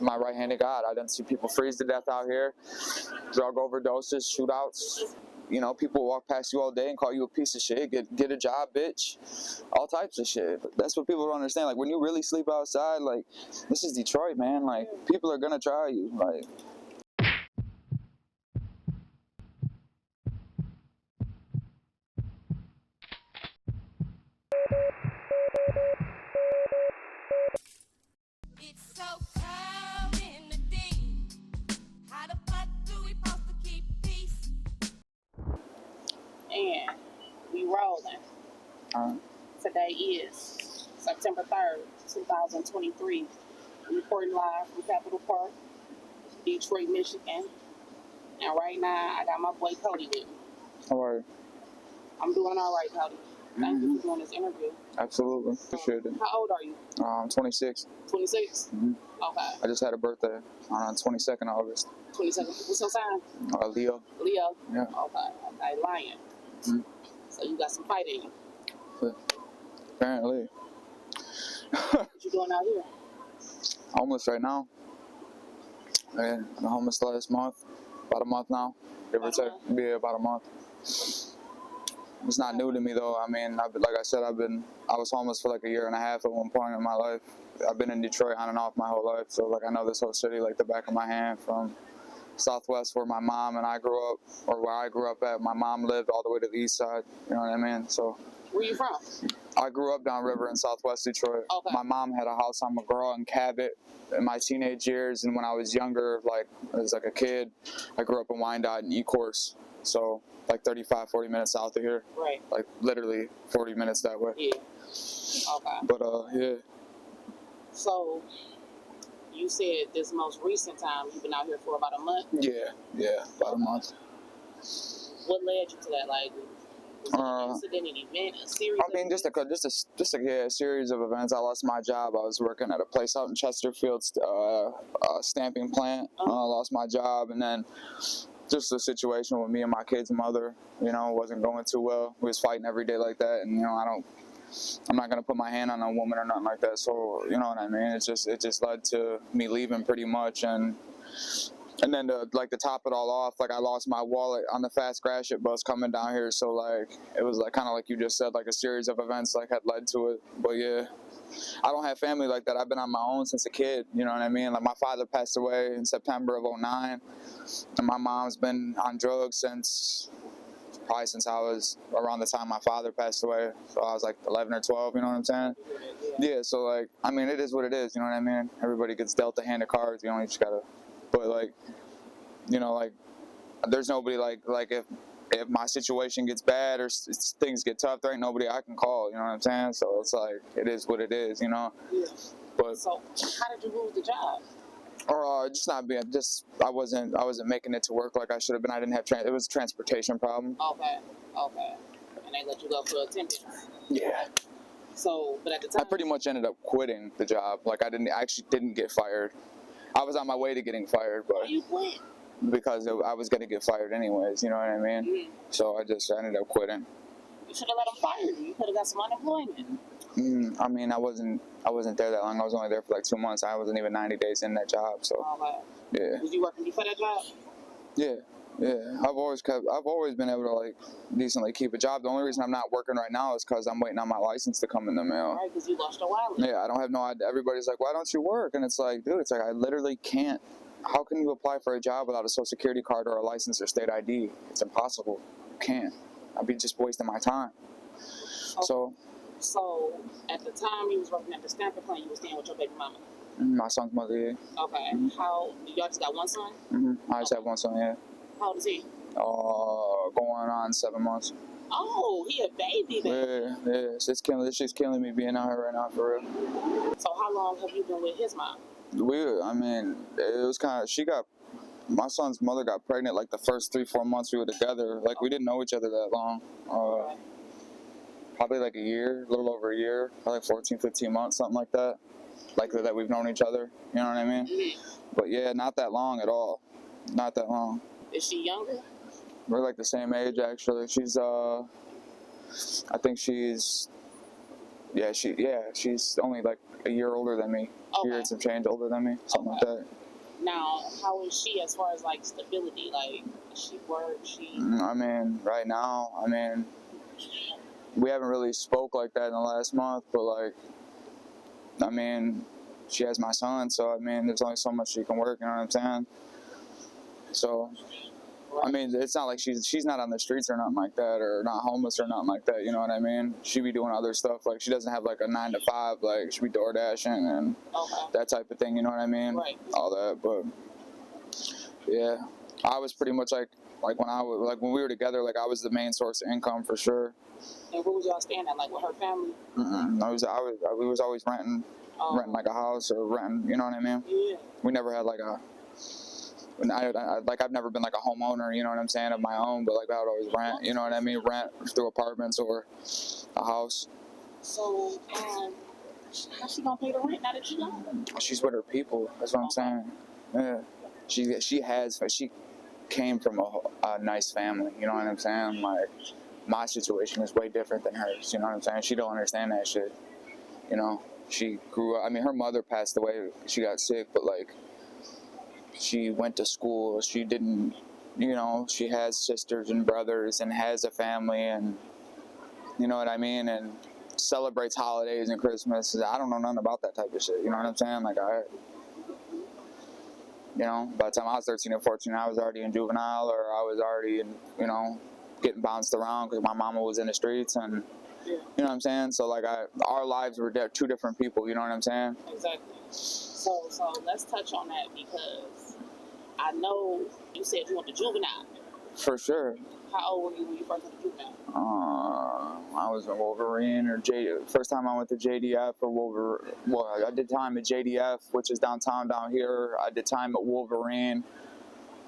my right-handed God. I didn't see people freeze to death out here, drug overdoses, shootouts. You know, people walk past you all day and call you a piece of shit. Get a job, bitch. All types of shit. But that's what people don't understand. Like, when you really sleep outside, like, this is Detroit, man. Like, people are gonna try you. Like. It's so cold in the D. How the fuck do we supposed to keep peace? And we rolling. Today is September 3rd, 2023. I'm recording live from Capitol Park, Detroit, Michigan. And right now, I got my boy Cody with me. How are you? I'm doing all right, Cody. Thank you for doing this interview. Absolutely. Appreciate it. How old are you? I'm 26. 26? Okay. I just had a birthday on 22nd August. 22nd. What's your sign? Leo. Leo? Yeah. Okay, lion. So you got some fight in you. Yeah. Apparently. What you doing out here? Homeless right now. Yeah, I'm homeless last month. About a month now. Give or take. Yeah, about a month. It's not new to me though. I mean, like I said, I was homeless for like a year and a half at one point in my life. I've been in Detroit on and off my whole life, so like I know this whole city like the back of my hand. From Southwest, where my mom and I grew up, or where I grew up at, my mom lived all the way to the east side. You know what I mean? So. Where you from? I grew up downriver in Southwest Detroit. Okay. My mom had a house on McGraw and Cabot in my teenage years, and when I was younger, like as like a kid, I grew up in Wyandotte and Ecorse. So like 35, 40 minutes south of here. Right. Like literally 40 minutes that way. Yeah. Okay. But yeah. So you said this most recent time you've been out here for about a month? Yeah, about a month. What led you to that? Like, was it an incident, an event, a series? I mean, just a series of events. I lost my job. I was working at a place out in Chesterfield, stamping plant. I lost my job, and then just the situation with me and my kid's mother, you know, wasn't going too well. We was fighting every day like that, and you know, I'm not gonna put my hand on a woman or nothing like that. So you know what I mean? It just led to me leaving pretty much, and then to top it all off, like I lost my wallet on the fast gratiot bus coming down here. So like it was like kind of like you just said, like a series of events like had led to it. But yeah, I don't have family like that. I've been on my own since a kid. You know what I mean? Like my father passed away in September of '09, and my mom's been on drugs since I was around the time my father passed away. So I was like 11 or 12. You know what I'm saying? Yeah. So like, I mean, it is what it is. You know what I mean? Everybody gets dealt a hand of cards. You know, you just gotta. But like, you know, like there's nobody like if my situation gets bad or things get tough, there ain't nobody I can call. You know what I'm saying? So it's like it is what it is. You know. Yeah. But so how did you lose the job? Or I wasn't making it to work like I should have been. I didn't have it was a transportation problem. Okay. And they let you go for attendance. Yeah. So, but at the time, I pretty much ended up quitting the job. Like I actually didn't get fired. I was on my way to getting fired, but. Why you quit? Because I was going to get fired anyways, you know what I mean? Mm-hmm. So I ended up quitting. You should have let them fire you. You could have got some unemployment. I mean, I wasn't there that long. I was only there for like 2 months. I wasn't even 90 days in that job, so. Okay. Yeah. Was you working before that job? Yeah. I've always been able to like decently keep a job. The only reason I'm not working right now is because I'm waiting on my license to come in the mail. Right, because you lost your wallet. Yeah, I don't have no idea. Everybody's like, why don't you work? And it's like, dude, it's like I literally can't. How can you apply for a job without a social security card or a license or state ID? It's impossible. You can't. I'd be just wasting my time. Okay. So at the time you was working at the stamping plant, you was staying with your baby mama? My son's mother, yeah. Okay. How, y'all just got one son? I just have one son, yeah. How old is he? Going on 7 months. Oh, he a baby. Yeah. This shit's killing me being out here right now, for real. So how long have you been with his mom? It was kind of, my son's mother got pregnant like the first 3-4 months we were together. Like, we didn't know each other that long. Probably like a year, a little over a year, probably 14, 15 months, something like that. Like that we've known each other, you know what I mean? Mm-hmm. But yeah, not that long at all. Not that long. Is she younger? We're like the same age, actually. She's, I think she's only like a year older than me. year and some change older than me, something like that. Now, how is she as far as like stability? Like, she works, I mean, right now, I mean, we haven't really spoke like that in the last month, but like, I mean, she has my son, so I mean, there's only so much she can work, you know what I'm saying? So, I mean, it's not like she's not on the streets or nothing like that, or not homeless or nothing like that, you know what I mean? She be doing other stuff, like she doesn't have like a 9 to 5, like she be door dashing and that type of thing, you know what I mean? Right. All that, but yeah, I was pretty much like when we were together, like I was the main source of income for sure. And where was y'all staying at, like with her family? We was always renting like a house or renting, you know what I mean? Yeah. We never had like I've never been like a homeowner, you know what I'm saying, of my own, but like I would always rent, you know what I mean, rent through apartments or a house. So, how's she gonna pay the rent now that you gone? She's with her people, that's what I'm saying. Yeah, she came from a nice family, you know what I'm saying, like my situation is way different than hers, you know what I'm saying, she don't understand that shit, you know, she grew up, I mean, her mother passed away, she got sick, but like, she went to school, she didn't, you know, she has sisters and brothers and has a family and, you know what I mean, and celebrates holidays and Christmas. I don't know nothing about that type of shit, you know what I'm saying, like you know, by the time I was 13 or 14, I was already in juvenile, or I was already, you know, getting bounced around because my mama was in the streets and, you know what I'm saying, so like our lives were two different people, you know what I'm saying? Exactly. So let's touch on that because I know you said you went to juvenile. For sure. How old were you when you first went to juvenile? I was in Wolverine or first time I went to JDF or Wolverine. Well, I did time at JDF, which is downtown down here. I did time at Wolverine.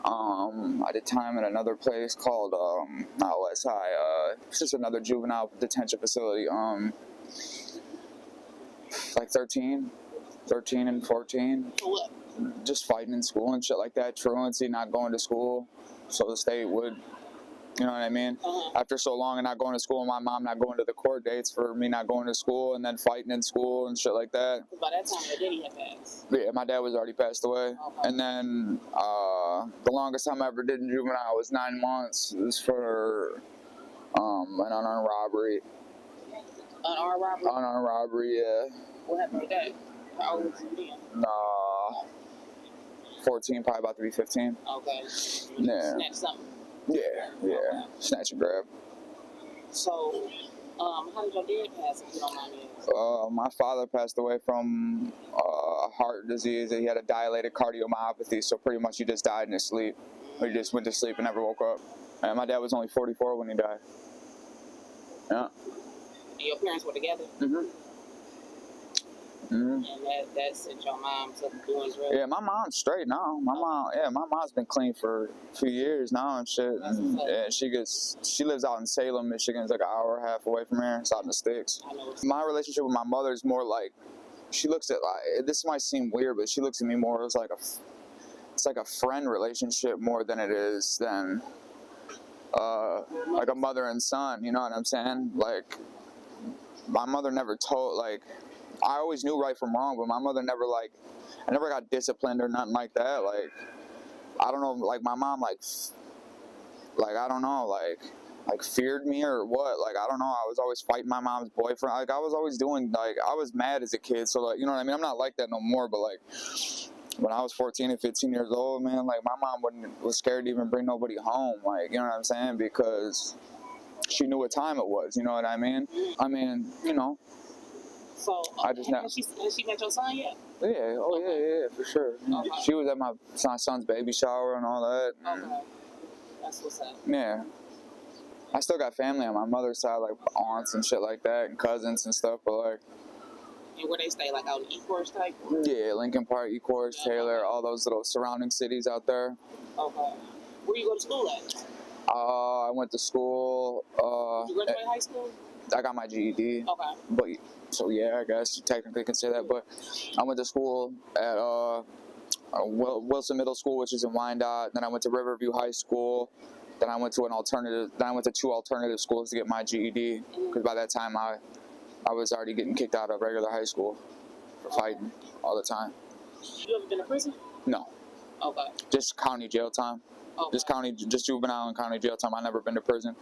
I did time at another place called not West High. It's just another juvenile detention facility. Like 13 and 14. For what? Just fighting in school and shit like that. Truancy, not going to school, so the state would, you know what I mean? After so long and not going to school, my mom not going to the court dates for me not going to school and then fighting in school and shit like that. By that time, your daddy had passed. Yeah, my dad was already passed away. And then the longest time I ever did in juvenile was 9 months. It was for an unarmed robbery. Unarmed robbery? Unarmed robbery, yeah. What happened with that? How old was you then? 14, probably about to be 15. Okay. Yeah. Snatch something? Yeah. Okay. Snatch and grab. So, how did your dad pass, if you don't mind me asking? My father passed away from heart disease. He had a dilated cardiomyopathy, so pretty much he just died in his sleep. He just went to sleep and never woke up. And my dad was only 44 when he died. Yeah. And your parents were together? Mm-hmm. And that sent your mom to doing drugs? Yeah, my mom's straight now. My mom's been clean for a few years now and shit. And, yeah, she lives out in Salem, Michigan. It's like an hour and a half away from here. It's out in the sticks. I know. My relationship with my mother is more like, she looks at, like, this might seem weird, but she looks at me more as like a friend relationship more than it is than like a mother and son. You know what I'm saying? Like, my mother never told, like, I always knew right from wrong, but my mother never, like, I never got disciplined or nothing like that. Like, I don't know, like, my mom, like, I don't know, like feared me or what. Like, I don't know. I was always fighting my mom's boyfriend. Like, I was always doing, like, I was mad as a kid. So, like, you know what I mean? I'm not like that no more, but, like, when I was 14 and 15 years old, man, like, my mom was scared to even bring nobody home. Like, you know what I'm saying? Because she knew what time it was. You know what I mean? I mean, you know. So, I just has she met your son yet? Yeah, yeah, for sure. Okay. She was at my son's baby shower and all that. Okay. That's what's up. Yeah. I still got family on my mother's side, like aunts and shit like that, and cousins and stuff, but like... And where they stay, like out in Ecorse type? Yeah, Lincoln Park, Ecorse, Taylor, all those little surrounding cities out there. Okay. Where you go to school at? I went to school... Did you graduate high school? I got my GED. Okay. But, so yeah, I guess you technically can say that, but I went to school at Wilson Middle School, which is in Wyandotte. Then I went to Riverview High School. Then I went to two alternative schools to get my GED, because by that time I was already getting kicked out of regular high school. for fighting all the time. You ever been to prison? No. Okay. Just county jail time. Okay. Just juvenile and county jail time. I never been to prison.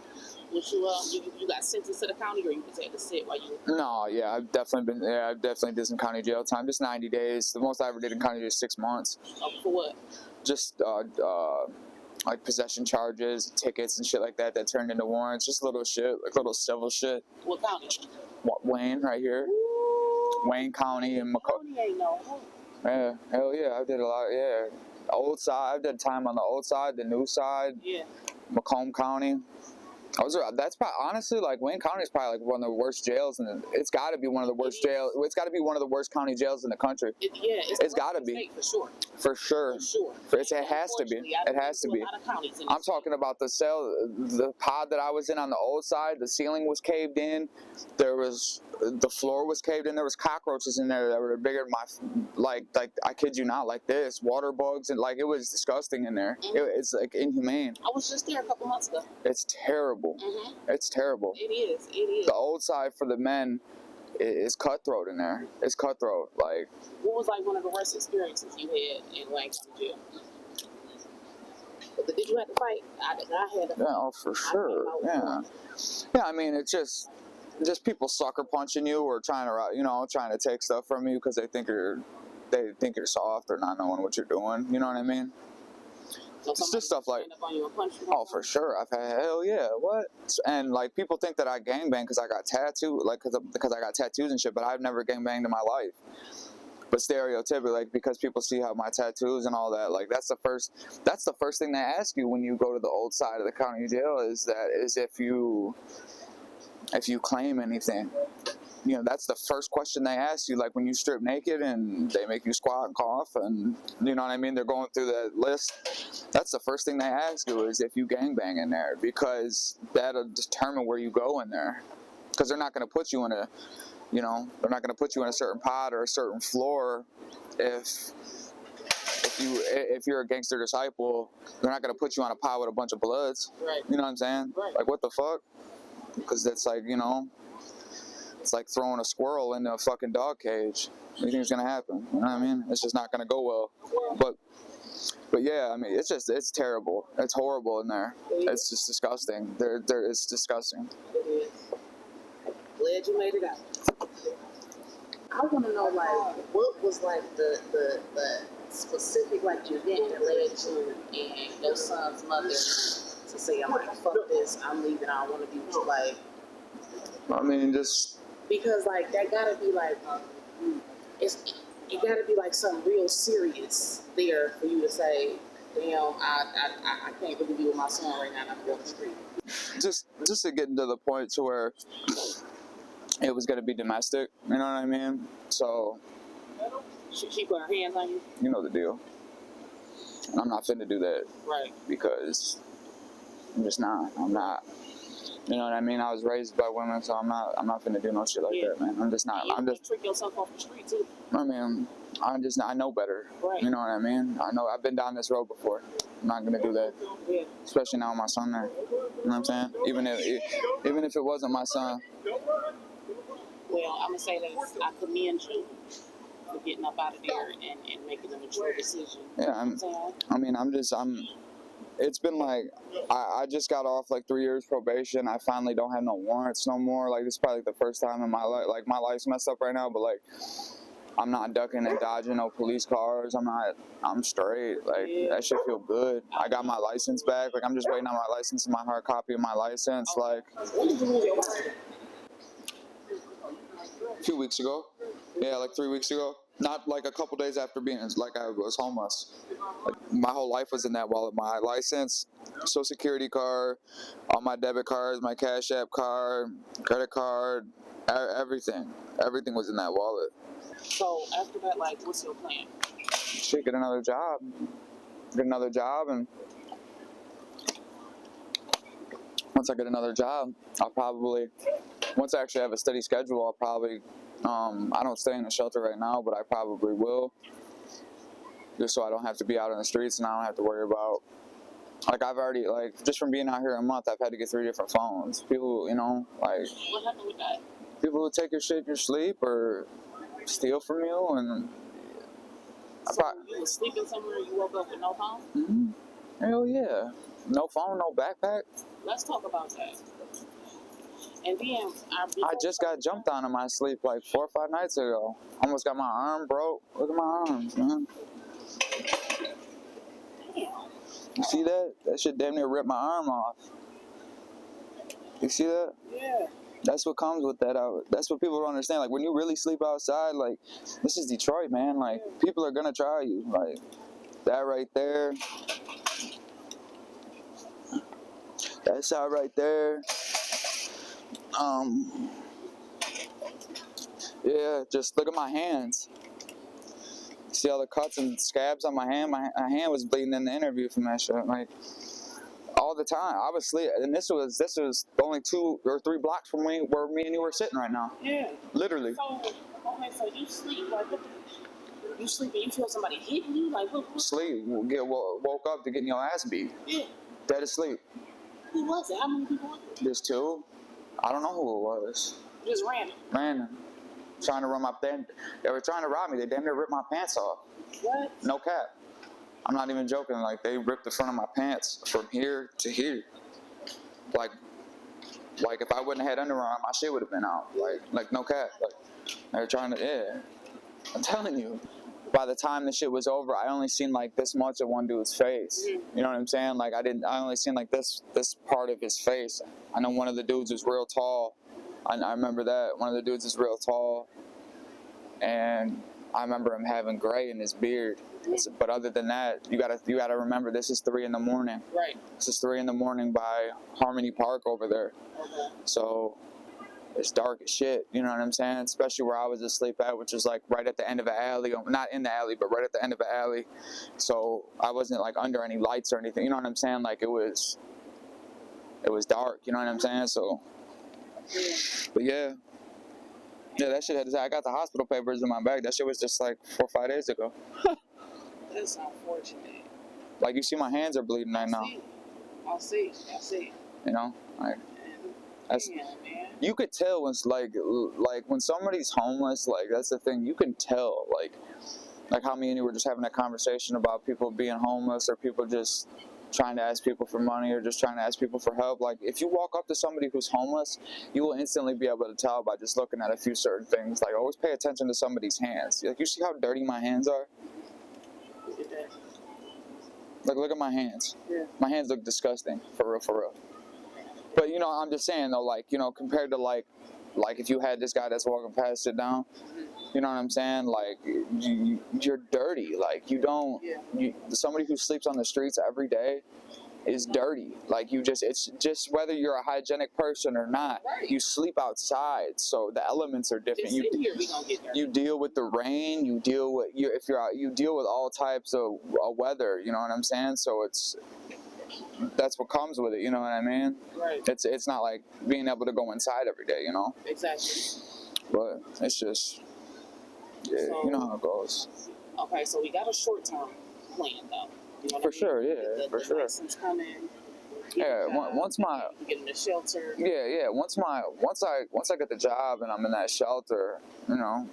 Was you got sentenced to the county, or you just had to sit while you? No, yeah, I've definitely did some county jail time. Just 90 days. The most I ever did in county was 6 months. For what? Just like possession charges, tickets, and shit like that turned into warrants. Just little shit, like little civil shit. What county? Wayne, right here. Ooh, Wayne County and Cody ain't no hope. Yeah, hell yeah, I did a lot. Yeah, old side. I did time on the old side, the new side. Yeah. Macomb County. That's probably, honestly, like, Wayne County is probably like one of the worst jails, and it's got to be one of the worst jails. It's got to be one of the worst county jails in the country. It's got to be for sure. For sure. It has to be. It has to be. I'm talking about the pod that I was in on the old side. The ceiling was caved in. The floor was caved in. There was cockroaches in there that were bigger than my, I kid you not, like this, water bugs, and like, it was disgusting in there. Mm-hmm. It's like inhumane. I was just there a couple months ago. It's terrible. Mm-hmm. It's terrible. It is. The old side for the men is cutthroat in there. It's cutthroat. Like, what was like one of the worst experiences you had in Wayne County jail? Did you have to fight? I had to fight. Yeah, oh, for sure. Yeah. Yeah, I mean, it's just people sucker punching you or trying to take stuff from you because they think you're soft or not knowing what you're doing. You know what I mean? So it's just stuff like, up on you and punch you oh, for sure. I've had, hell yeah, what? And like, people think that I gangbang because I got tattooed, like, because I got tattoos and shit, but I've never gangbanged in my life. But stereotypically, like, because people see how my tattoos and all that, like, that's the first thing they ask you when you go to the old side of the county jail is if you claim anything. You know, that's the first question they ask you, like when you strip naked and they make you squat and cough, and you know what I mean, they're going through that list. That's the first thing they ask you is if you gangbang in there, because that'll determine where you go in there. Because they're not going to put you in a certain pod or a certain floor if you're a gangster disciple. They're not going to put you on a pod with a bunch of bloods. Right. You know what I'm saying? Right. Like, what the fuck? Because that's like, it's like throwing a squirrel into a fucking dog cage. What do you think is gonna happen? You know what I mean? It's just not gonna go well. But yeah, I mean, it's terrible. It's horrible in there. It's just disgusting. It's disgusting. It is. Glad you made it out. I want to know, like, what was like the specific like event that led you and your son's mother to say, I'm like, fuck this, I'm leaving, I don't want to be with you, like. I mean, just because like that gotta be like it gotta be like something real serious there for you to say, damn, I can't really be with my son right now. I'm going to the street. Just to get to the point to where it was gonna be domestic. You know what I mean? So she put her hands on you. You know the deal. And I'm not finna do that. Right. Because I'm just not. I'm not. You know what I mean? I was raised by women, so I'm not finna do no shit like that, man. I'm just not. I'm just trick yourself off the street too. I mean, I know better. Right. You know what I mean? I've been down this road before. I'm not gonna do that. Yeah. Especially now with my son there. You know what I'm saying? Even if it wasn't my son. Well, I'm gonna say that I commend you for getting up out of there and making a mature decision. Yeah, it's been like, I just got off like 3 years probation. I finally don't have no warrants no more. Like, this is probably the first time in my life, like, my life's messed up right now, but like, I'm not ducking and dodging no police cars. I'm straight. Like, that shit feel good. I got my license back. Like, I'm just waiting on my license and my hard copy of my license. Like, a few weeks ago. Yeah, like 3 weeks ago. Not like a couple days after being, like, I was homeless. Like, my whole life was in that wallet. My license, social security card, all my debit cards, my Cash App card, credit card, everything. Everything was in that wallet. So after that, like, what's your plan? Shit, get another job. And once I get another job, once I actually have a steady schedule, I'll probably, I don't stay in a shelter right now, but I probably will. Just so I don't have to be out in the streets and I don't have to worry about, like, I've already, like, just from being out here a month, I've had to get 3 different phones. People, like. What happened with that? People who take your shit in your sleep or steal from you, and So you were sleeping somewhere and you woke up with no phone? Hell yeah. No phone, no backpack. Let's talk about that. And then I just got jumped on in my sleep like 4 or 5 nights ago. Almost got my arm broke. Look at my arms, man. Damn. You see that? That shit damn near ripped my arm off. You see that? Yeah. That's what comes with that. That's what people don't understand. Like, when you really sleep outside, like, this is Detroit, man. Like, people are gonna try you. Like, that right there. That shot right there. Yeah, just look at my hands. See all the cuts and scabs on my hand? My hand was bleeding in the interview from that shit. Like, all the time. I was sleep, and this was only 2 or 3 blocks from where me and you were sitting right now. Yeah. Literally. So, okay, so you sleep, like, you sleep and you feel somebody hitting you? Like, what? Sleep. Woke up to getting your ass beat. Yeah. Dead asleep. Who was it? How many people were there? There's 2. I don't know who it was. Just random. Random. Trying to run my pen. They were trying to rob me. They damn near ripped my pants off. What? No cap. I'm not even joking. Like, they ripped the front of my pants from here to here. Like if I wouldn't have had underarm, my shit would have been out. Like no cap. Like, they were trying to, yeah. I'm telling you. By the time the shit was over, I only seen like this much of one dude's face. You know what I'm saying? Like, I only seen like this part of his face. I know one of the dudes was real tall. I remember that. One of the dudes is real tall. And I remember him having gray in his beard. But other than that, you gotta remember, this is 3 in the morning. Right. This is 3 in the morning by Harmony Park over there. Okay. So it's dark as shit. You know what I'm saying? Especially where I was asleep at, which is like right at the end of an alley. Not in the alley, but right at the end of an alley. So I wasn't like under any lights or anything. You know what I'm saying? Like, it was dark. You know what I'm saying? So, but yeah. Yeah, that shit I got the hospital papers in my bag. That shit was just like 4 or 5 days ago. That's unfortunate. Like, you see my hands are bleeding right now. I see. You know? Like, that's, Damn, man. you could tell when, like when somebody's homeless, like, that's the thing. You can tell, like how me and you were just having a conversation about people being homeless, or people just trying to ask people for money, or just trying to ask people for help. Like, if you walk up to somebody who's homeless, you will instantly be able to tell by just looking at a few certain things. Like, always pay attention to somebody's hands. Like, you see how dirty my hands are? Look at that. Like, look at my hands. Yeah. My hands look disgusting, for real. But, you know, I'm just saying, though, like, you know, compared to, like if you had this guy that's walking past sit down, you know what I'm saying? Like, you're dirty. Like, you don't, somebody who sleeps on the streets every day is dirty. Like, it's just whether you're a hygienic person or not, you sleep outside, so the elements are different. You deal with the rain, you deal with, you deal with all types of weather, you know what I'm saying? So that's what comes with it, you know what I mean? Right. It's not like being able to go inside every day, you know? Exactly. But it's just, yeah, so, you know how it goes. Okay, so we got a short-term plan, though. You know for sure, yeah, for sure. License coming. Yeah, once my get in the shelter. Yeah. Once I get the job and I'm in that shelter, you know.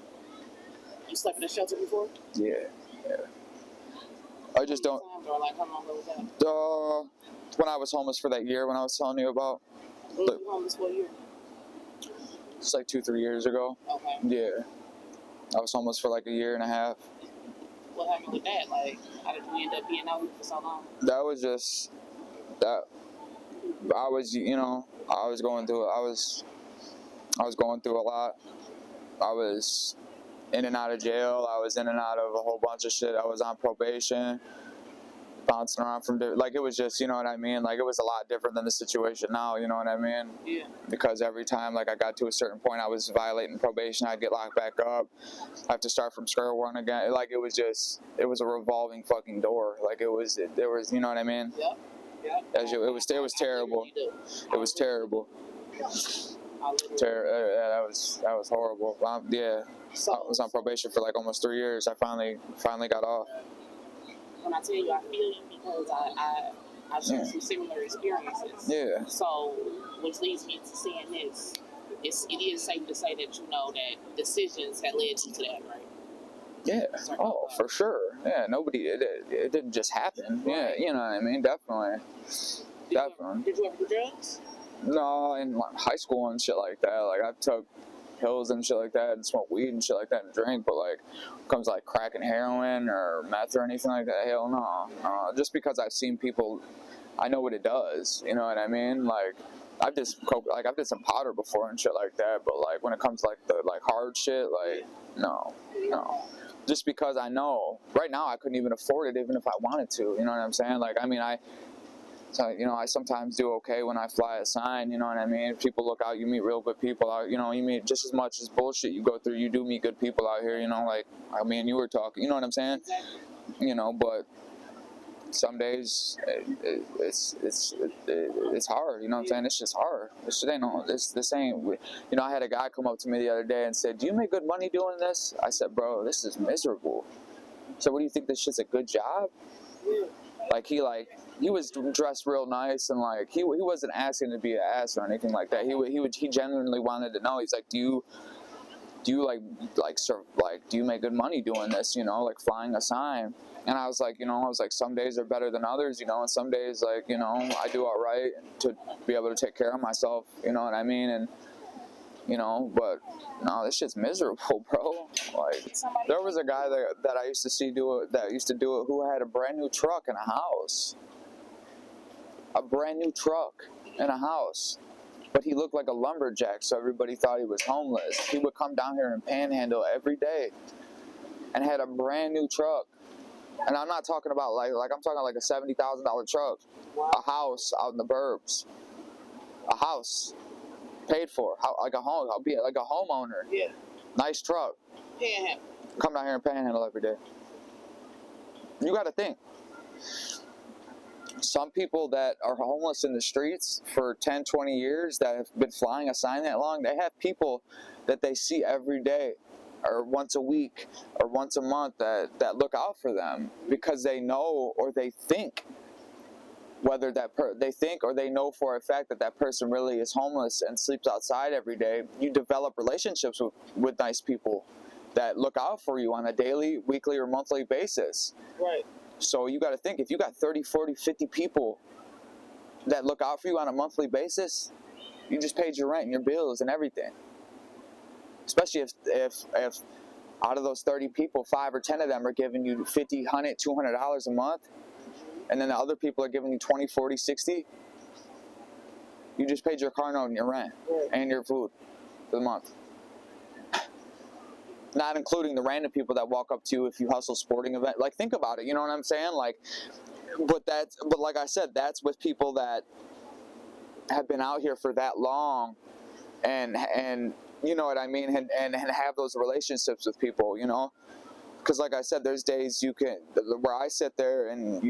You slept in a shelter before? Yeah. I just don't. Or like, how long ago was that? When I was homeless for that year, when I was telling you about. When were you homeless for a year? It's like 2-3 years ago. Okay. Yeah. I was homeless for like a year and a half. What happened with that? Like, how did you end up being out here for so long? That was just that. I was, you know, I was going through a lot. I was in and out of jail. I was in and out of a whole bunch of shit. I was on probation, bouncing around from like, it was just, you know what I mean? Like, it was a lot different than the situation now, you know what I mean? Yeah. Because every time, like, I got to a certain point, I was violating probation, I'd get locked back up. I have to start from square one again. Like, it was a revolving fucking door. Like, there was, you know what I mean? Yep. It was terrible. It was terrible. That was horrible. Yeah. So, I was on probation for like almost 3 years. I finally got off. When I tell you I feel you, because I shared some similar experiences. Yeah. So, which leads me to saying this. it is safe to say that that decisions had led you to that, right? Yeah. Oh, for sure. Yeah. It didn't just happen. Right. Yeah. You know what I mean? Definitely. Did you ever do drugs? No, in like high school and shit like that. Like I took pills and shit like that and smoked weed and shit like that and drink, but like when it comes to like crack and heroin or meth or anything like that, hell no. Just because I've seen people, I know what it does. You know what I mean? Like I've did some powder before and shit like that, but like when it comes to like the like hard shit, like no. Just because I know right now I couldn't even afford it even if I wanted to. You know what I'm saying? Like I mean So, I sometimes do okay when I fly a sign, you know what I mean? People look out, you meet real good people out, you meet just as much as bullshit you go through, you do meet good people out here, like me and you were talking, you know what I'm saying? But some days it's hard, you know what I'm saying? It's just hard. This ain't, I had a guy come up to me the other day and said, "Do you make good money doing this?" I said, "Bro, this is miserable." So what do you think, this shit's a good job? He was dressed real nice and like he wasn't asking to be an ass or anything like that. He genuinely wanted to know. He's like, do you do you make good money doing this? Like flying a sign. And I was like, some days are better than others, and some days I do all right to be able to take care of myself. You know what I mean? And but no, this shit's miserable, bro. Like, there was a guy that I used to see do it who had a brand new truck and a house. A brand new truck and a house. But he looked like a lumberjack, so everybody thought he was homeless. He would come down here and panhandle every day and had a brand new truck. And I'm not talking about like I'm talking like a $70,000 truck. A house out in the burbs. A house. Paid for, like a home. I'll be like a homeowner. Yeah. Nice truck. Panhandle. Come down here and panhandle every day. You got to think. Some people that are homeless in the streets for 10, 20 years that have been flying a sign that long, they have people that they see every day or once a week or once a month that look out for them because they know or they think whether they think or they know for a fact that person really is homeless and sleeps outside every day. You develop relationships with nice people that look out for you on a daily, weekly, or monthly basis. Right. So you got to think, if you got 30, 40, 50 people that look out for you on a monthly basis, you just paid your rent and your bills and everything. Especially if out of those 30 people, 5 or 10 of them are giving you $50, $100, $200 a month, and then the other people are giving you 20, 40, 60, you just paid your car note and your rent and your food for the month. Not including the random people that walk up to you if you hustle sporting event. Like, think about it, you know what I'm saying? Like, but like I said, that's with people that have been out here for that long and you know what I mean, and have those relationships with people, because like I said, there's days where I sit there and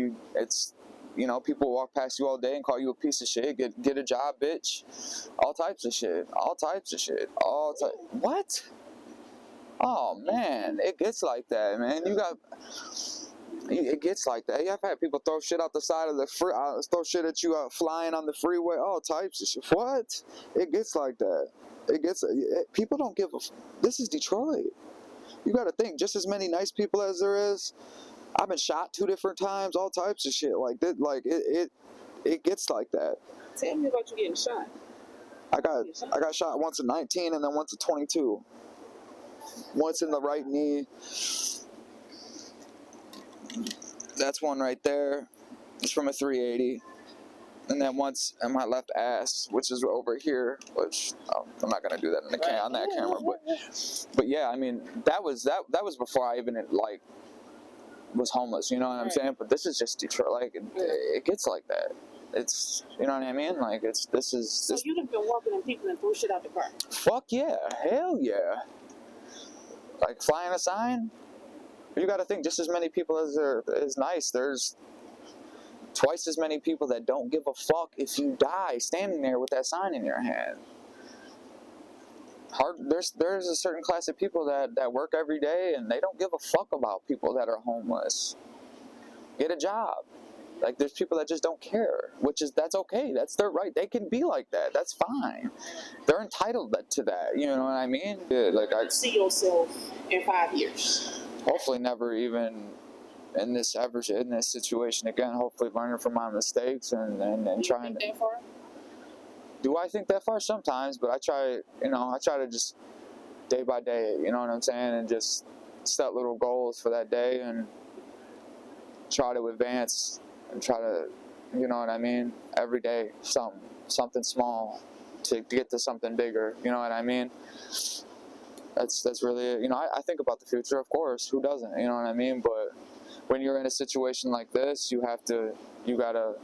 people walk past you all day and call you a piece of shit. Get a job, bitch. All types of shit. What? Oh man, it gets like that, man. It gets like that. I've had people throw shit out the side of the throw shit at you flying on the freeway. All types of shit. What? It gets like that. People don't give a. This is Detroit. You got to think, just as many nice people as there is. I've been shot 2 different times. All types of shit like that. Like it gets like that. Tell me about you getting shot. I got shot once at 19 and then once at 22. Once in the right knee. That's one right there. It's from a 380. And then once in my left ass, which is over here, which I'm not gonna do that on that camera, but yeah, I mean that was before I even was homeless, you know what I'm saying? But this is just Detroit, like it gets like that. It's, you know what I mean? Like So you've been walking and people and threw shit out the car. Fuck yeah, hell yeah. Like flying a sign, you got to think, just as many people as there is nice, there's twice as many people that don't give a fuck if you die standing there with that sign in your hand. There's a certain class of people that work every day and they don't give a fuck about people that are homeless. Get a job. Like, there's people that just don't care, that's okay. That's their right. They can be like that. That's fine. They're entitled to that. You know what I mean? Yeah, like, I see yourself in 5 years. Hopefully never even in this situation again. Hopefully learning from my mistakes and trying to. That far? Do I think that far? Sometimes, but I try to just day by day, you know what I'm saying, and just set little goals for that day and try to advance and try to, you know what I mean, every day, something small to get to something bigger, you know what I mean? That's really it. You know, I think about the future, of course, who doesn't, you know what I mean? But when you're in a situation like this, you gotta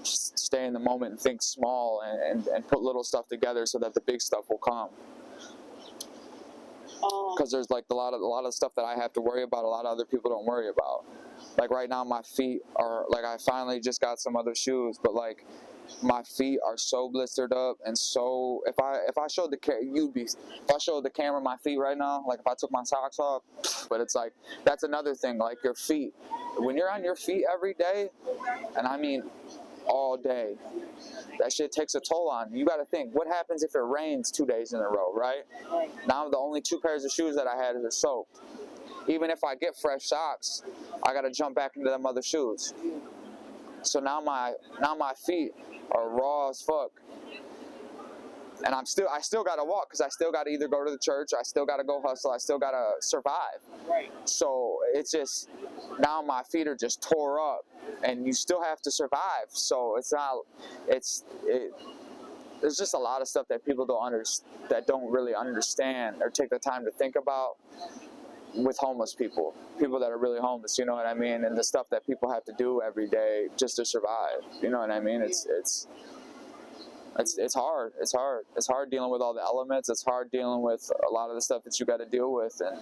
stay in the moment and think small and put little stuff together so that the big stuff will come. Because there's like a lot of stuff that I have to worry about, a lot of other people don't worry about. Like right now, my feet are like, I finally just got some other shoes, but like my feet are so blistered up, and so if I showed the camera my feet right now, like if I took my socks off, but it's like that's another thing. Like your feet, when you're on your feet every day, and I mean all day, that shit takes a toll on you. You got to think, what happens if it rains 2 days in a row, right? Now the only 2 pairs of shoes that I had are soaked. Even if I get fresh socks, I got to jump back into them other shoes. So now my feet are raw as fuck. And I still got to walk, because I still got to either go to the church, I still got to go hustle, I still got to survive. Right. So it's just, now my feet are just tore up, and you still have to survive. So there's just a lot of stuff that people don't really understand or take the time to think about with homeless people that are really homeless, you know what I mean? And the stuff that people have to do every day just to survive, you know what I mean? It's hard. It's hard dealing with all the elements. It's hard dealing with a lot of the stuff that you got to deal with, and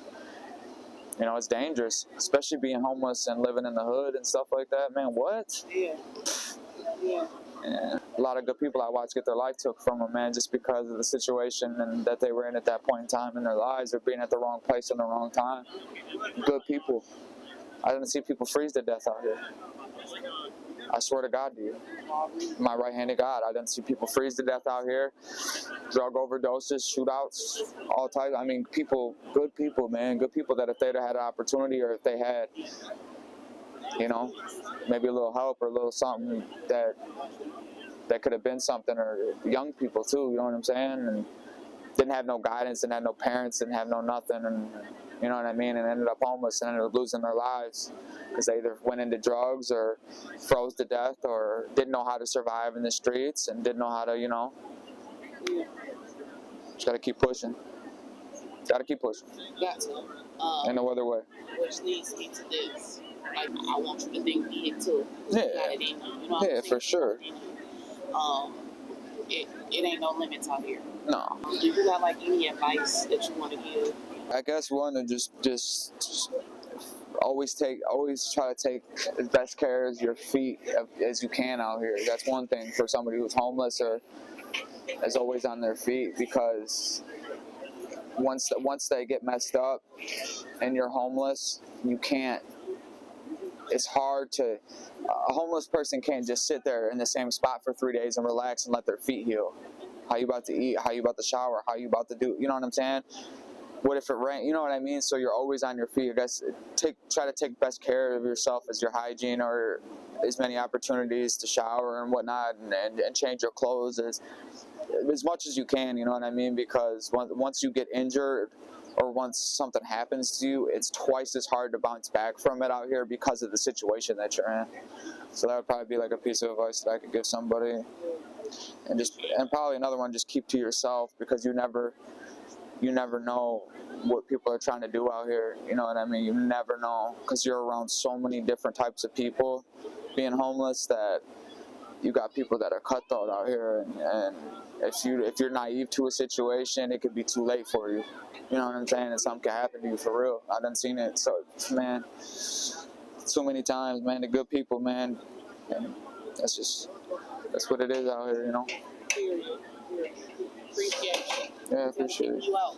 you know, it's dangerous, especially being homeless and living in the hood and stuff like that. Man, what? Yeah. And a lot of good people I watched get their life took from them, man, just because of the situation and that they were in at that point in time in their lives, or being at the wrong place in the wrong time. Good people. I didn't see people freeze to death out here. I swear to God to you, my right-handed God, I didn't see people freeze to death out here. Drug overdoses, shootouts, all types. I mean, good people, man, good people that if they'd have had an opportunity, or if they had, you know, maybe a little help or a little something that could have been something, or young people too, you know what I'm saying, and didn't have no guidance, didn't have no parents, didn't have no nothing, and you know what I mean, and ended up homeless and ended up losing their lives because they either went into drugs or froze to death or didn't know how to survive in the streets and didn't know how to, you know. Just got to keep pushing. Got to keep pushing. Got to. Ain't no other way. Which leads me to this. Like, I want you to think big too. Yeah. You know what I'm For sure. It ain't no limits out here. No. Do you got like any advice that you want to give? I guess one, to just always try to take as best care of your feet as you can out here. That's one thing for somebody who's homeless or is always on their feet, because once they get messed up and you're homeless, you can't. It's hard to. A homeless person can't just sit there in the same spot for 3 days and relax and let their feet heal. How you about to eat? How you about to shower? How you about to do? You know what I'm saying? What if it rains? You know what I mean? So you're always on your feet. I guess try to take best care of yourself as your hygiene, or as many opportunities to shower and whatnot, and change your clothes as much as you can. You know what I mean? Because once you get injured, or once something happens to you, it's twice as hard to bounce back from it out here because of the situation that you're in. So that would probably be like a piece of advice that I could give somebody. And probably another one, just keep to yourself, because you never know what people are trying to do out here. You know what I mean? You never know, because you're around so many different types of people being homeless, that you got people that are cutthroat out here, and if you're naive to a situation, it could be too late for you. You know what I'm saying? And something can happen to you for real. I done seen it. So, man, so many times, man, the good people, man, and that's what it is out here, you know? Period. Appreciate you. Yeah, for sure. You out.